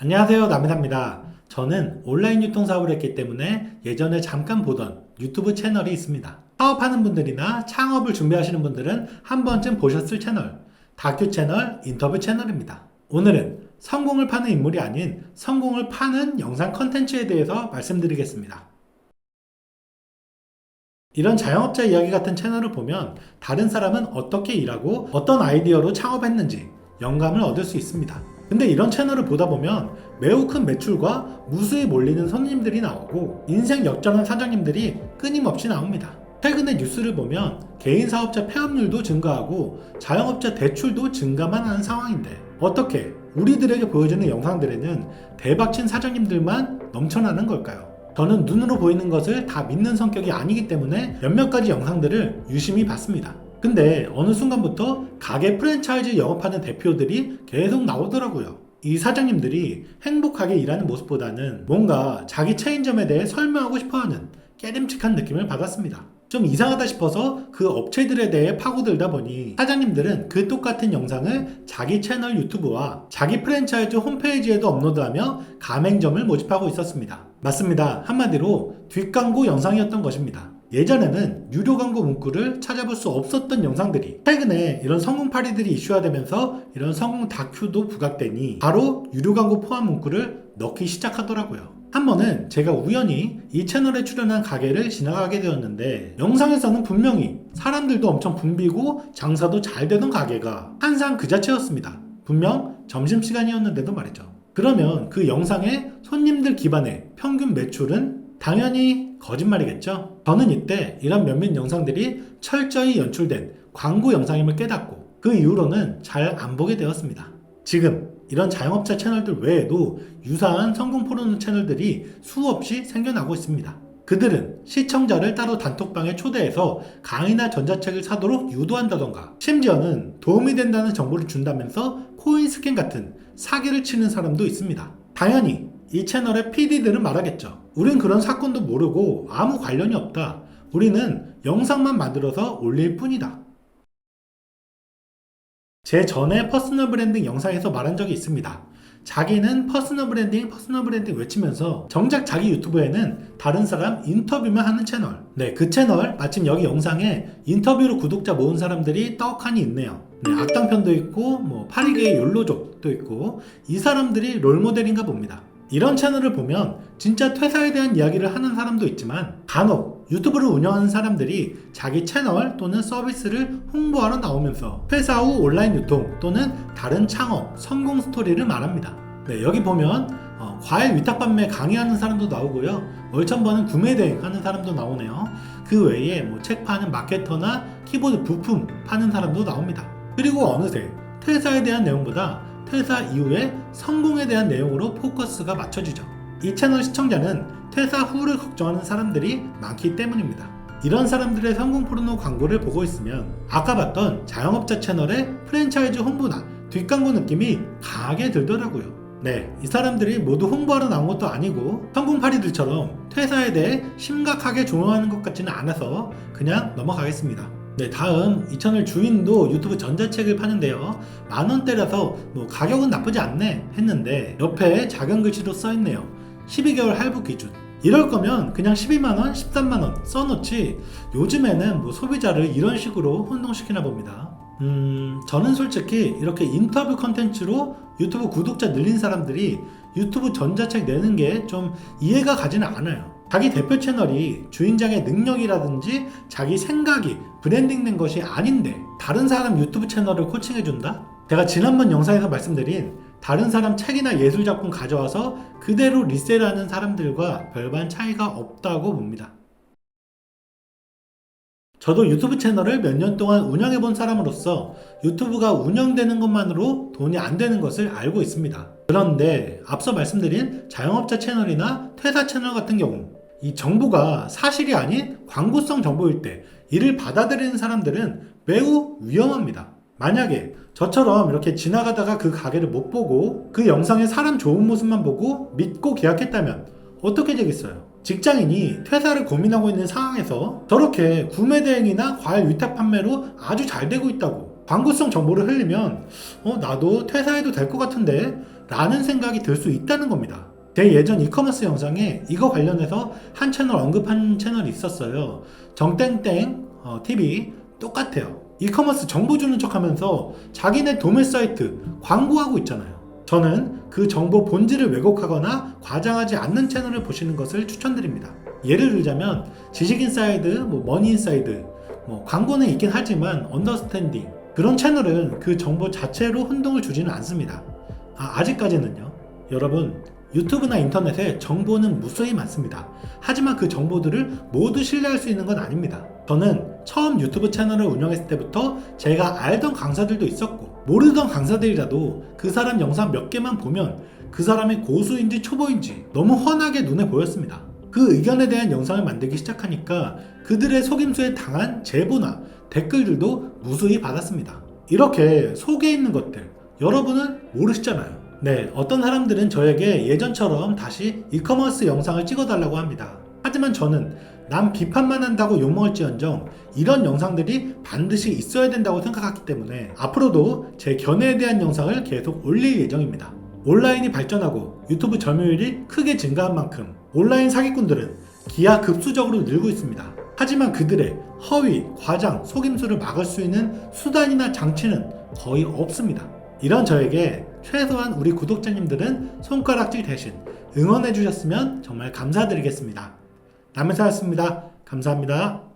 안녕하세요, 남해사입니다. 저는 온라인 유통사업을 했기 때문에 예전에 잠깐 보던 유튜브 채널이 있습니다. 사업하는 분들이나 창업을 준비하시는 분들은 한 번쯤 보셨을 채널, 다큐 채널, 인터뷰 채널입니다. 오늘은 성공을 파는 인물이 아닌 성공을 파는 영상 컨텐츠에 대해서 말씀드리겠습니다. 이런 자영업자 이야기 같은 채널을 보면 다른 사람은 어떻게 일하고 어떤 아이디어로 창업했는지 영감을 얻을 수 있습니다. 근데 이런 채널을 보다 보면 매우 큰 매출과 무수히 몰리는 손님들이 나오고 인생 역전한 사장님들이 끊임없이 나옵니다. 최근에 뉴스를 보면 개인 사업자 폐업률도 증가하고 자영업자 대출도 증가만 하는 상황인데 어떻게 우리들에게 보여주는 영상들에는 대박친 사장님들만 넘쳐나는 걸까요? 저는 눈으로 보이는 것을 다 믿는 성격이 아니기 때문에 몇몇 가지 영상들을 유심히 봤습니다. 근데 어느 순간부터 가게 프랜차이즈 영업하는 대표들이 계속 나오더라고요. 이 사장님들이 행복하게 일하는 모습보다는 뭔가 자기 체인점에 대해 설명하고 싶어하는 깨름칙한 느낌을 받았습니다. 좀 이상하다 싶어서 그 업체들에 대해 파고들다 보니 사장님들은 그 똑같은 영상을 자기 채널 유튜브와 자기 프랜차이즈 홈페이지에도 업로드하며 가맹점을 모집하고 있었습니다. 맞습니다. 한마디로 뒷광고 영상이었던 것입니다. 예전에는 유료 광고 문구를 찾아볼 수 없었던 영상들이 최근에 이런 성공파리들이 이슈화되면서 이런 성공 다큐도 부각되니 바로 유료 광고 포함 문구를 넣기 시작하더라고요. 한 번은 제가 우연히 이 채널에 출연한 가게를 지나가게 되었는데 영상에서는 분명히 사람들도 엄청 붐비고 장사도 잘 되던 가게가 한상 그 자체였습니다. 분명 점심시간이었는데도 말이죠. 그러면 그 영상의 손님들 기반의 평균 매출은 당연히 거짓말이겠죠? 저는 이때 이런 몇몇 영상들이 철저히 연출된 광고 영상임을 깨닫고 그 이후로는 잘 안 보게 되었습니다. 지금 이런 자영업자 채널들 외에도 유사한 성공 포르노 채널들이 수없이 생겨나고 있습니다. 그들은 시청자를 따로 단톡방에 초대해서 강의나 전자책을 사도록 유도한다던가 심지어는 도움이 된다는 정보를 준다면서 코인 스캔 같은 사기를 치는 사람도 있습니다. 당연히 이 채널의 PD들은 말하겠죠. 우린 그런 사건도 모르고 아무 관련이 없다. 우리는 영상만 만들어서 올릴 뿐이다. 제 전에 퍼스널 브랜딩 영상에서 말한 적이 있습니다. 자기는 퍼스널 브랜딩 외치면서 정작 자기 유튜브에는 다른 사람 인터뷰만 하는 채널. 네, 그 채널 마침 여기 영상에 인터뷰로 구독자 모은 사람들이 떡하니 있네요. 네, 악당편도 있고 파리계의 욜로족도 있고 이 사람들이 롤모델인가 봅니다. 이런 채널을 보면 진짜 퇴사에 대한 이야기를 하는 사람도 있지만 간혹 유튜브를 운영하는 사람들이 자기 채널 또는 서비스를 홍보하러 나오면서 퇴사 후 온라인 유통 또는 다른 창업, 성공 스토리를 말합니다. 네, 여기 보면 과일 위탁 판매 강의하는 사람도 나오고요. 월천버는 구매 대행 하는 사람도 나오네요. 그 외에 책 파는 마케터나 키보드 부품 파는 사람도 나옵니다. 그리고 어느새 퇴사에 대한 내용보다 퇴사 이후에 성공에 대한 내용으로 포커스가 맞춰지죠. 이 채널 시청자는 퇴사 후를 걱정하는 사람들이 많기 때문입니다. 이런 사람들의 성공 포르노 광고를 보고 있으면 아까 봤던 자영업자 채널의 프랜차이즈 홍보나 뒷광고 느낌이 강하게 들더라고요. 네, 이 사람들이 모두 홍보하러 나온 것도 아니고 성공파리들처럼 퇴사에 대해 심각하게 조롱하는 것 같지는 않아서 그냥 넘어가겠습니다. 네, 다음 이 채널 주인도 유튜브 전자책을 파는데요. 만원대라서 가격은 나쁘지 않네 했는데 옆에 작은 글씨로 써있네요. 12개월 할부 기준. 이럴 거면 그냥 12만원, 13만원 써놓지 요즘에는 소비자를 이런 식으로 혼동시키나 봅니다. 저는 솔직히 이렇게 인터뷰 컨텐츠로 유튜브 구독자 늘린 사람들이 유튜브 전자책 내는 게 좀 이해가 가지는 않아요. 자기 대표 채널이 주인장의 능력이라든지 자기 생각이 브랜딩된 것이 아닌데 다른 사람 유튜브 채널을 코칭해준다? 제가 지난번 영상에서 말씀드린 다른 사람 책이나 예술작품 가져와서 그대로 리셀하는 사람들과 별반 차이가 없다고 봅니다. 저도 유튜브 채널을 몇 년 동안 운영해본 사람으로서 유튜브가 운영되는 것만으로 돈이 안 되는 것을 알고 있습니다. 그런데 앞서 말씀드린 자영업자 채널이나 퇴사 채널 같은 경우 이 정보가 사실이 아닌 광고성 정보일 때 이를 받아들이는 사람들은 매우 위험합니다. 만약에 저처럼 이렇게 지나가다가 그 가게를 못 보고 그 영상에 사람 좋은 모습만 보고 믿고 계약했다면 어떻게 되겠어요? 직장인이 퇴사를 고민하고 있는 상황에서 저렇게 구매 대행이나 과일 위탁 판매로 아주 잘 되고 있다고 광고성 정보를 흘리면 나도 퇴사해도 될 것 같은데 라는 생각이 들 수 있다는 겁니다. 제 예전 이커머스 영상에 이거 관련해서 한 채널 언급한 채널이 있었어요. 정땡땡 TV 똑같아요. 이커머스 정보 주는 척 하면서 자기네 도매 사이트 광고하고 있잖아요. 저는 그 정보 본질을 왜곡하거나 과장하지 않는 채널을 보시는 것을 추천드립니다. 예를 들자면 지식인사이드, 머니인사이드, 광고는 있긴 하지만 언더스탠딩 그런 채널은 그 정보 자체로 혼동을 주지는 않습니다. 아직까지는요. 여러분, 유튜브나 인터넷에 정보는 무수히 많습니다. 하지만 그 정보들을 모두 신뢰할 수 있는 건 아닙니다. 저는 처음 유튜브 채널을 운영했을 때부터 제가 알던 강사들도 있었고 모르던 강사들이라도 그 사람 영상 몇 개만 보면 그 사람이 고수인지 초보인지 너무 훤하게 눈에 보였습니다. 그 의견에 대한 영상을 만들기 시작하니까 그들의 속임수에 당한 제보나 댓글들도 무수히 받았습니다. 이렇게 속에 있는 것들 여러분은 모르시잖아요. 네, 어떤 사람들은 저에게 예전처럼 다시 이커머스 영상을 찍어달라고 합니다. 하지만 저는 남 비판만 한다고 욕먹을지언정 이런 영상들이 반드시 있어야 된다고 생각하기 때문에 앞으로도 제 견해에 대한 영상을 계속 올릴 예정입니다. 온라인이 발전하고 유튜브 점유율이 크게 증가한 만큼 온라인 사기꾼들은 기하급수적으로 늘고 있습니다. 하지만 그들의 허위, 과장, 속임수를 막을 수 있는 수단이나 장치는 거의 없습니다. 이런 저에게 최소한 우리 구독자님들은 손가락질 대신 응원해 주셨으면 정말 감사드리겠습니다. 남해사였습니다. 감사합니다.